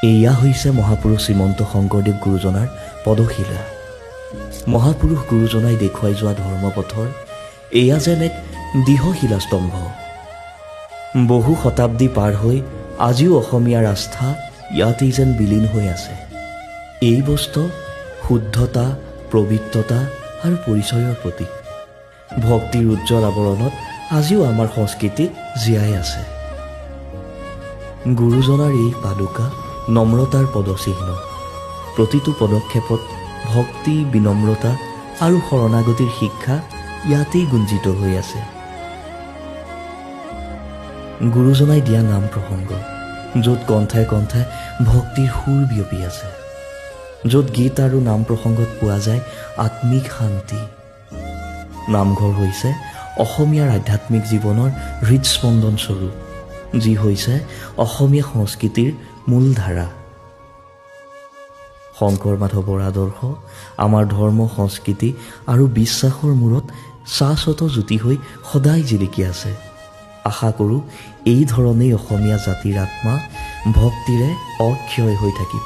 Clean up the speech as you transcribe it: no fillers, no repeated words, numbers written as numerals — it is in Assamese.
এয়া হৈছে মহাপুৰুষ শ্ৰীমন্ত শংকৰদেৱ গুৰুজনাৰ পদশিলা। মহাপুৰুষ গুৰুজনাই দেখুৱাই যোৱা ধৰ্মপথৰ এয়া যেন এক দৃঢ় শিলাস্তম্ভ। বহু শতাব্দী পাৰ হৈ আজিও অসমীয়াৰ আস্থা ইয়াতেই যেন বিলীন হৈ আছে। এই বস্তু শুদ্ধতা, পবিত্ৰতা আৰু পৰিচয়ৰ প্ৰতীক। ভক্তিৰ উজ্জ্বল আৱৰণত আজিও আমাৰ সংস্কৃতিত জীয়াই আছে। গুৰুজনাৰ এই পাদুকা নম্ৰতাৰ পদচিহ্ন। প্ৰতিটো পদক্ষেপত ভক্তি, বিনম্ৰতা আৰু শৰণাগতিৰ শিক্ষা ইয়াতেই গুঞ্জিত হৈ আছে। গুৰুজনাই দিয়া নাম প্ৰসংগ, য'ত কণ্ঠাই কণ্ঠাই ভক্তিৰ সুৰ বিয়পি আছে, য'ত গীত আৰু নাম প্ৰসংগত পোৱা যায় আত্মিক শান্তি। নামঘৰ হৈছে অসমীয়াৰ আধ্যাত্মিক জীৱনৰ হৃদস্পন্দন স্বৰূপ, যি হৈছে অসমীয়া সংস্কৃতিৰ মূলধাৰা। শংকৰ মাধৱৰ আদৰ্শ আমাৰ ধৰ্ম, সংস্কৃতি আৰু বিশ্বাসৰ মূৰত শাশ্বত জ্যোতি হৈ সদায় জিলিকি আছে। আশা কৰোঁ এই ধৰণেই অসমীয়া জাতিৰ আত্মা ভক্তিৰে অক্ষয় হৈ থাকিব।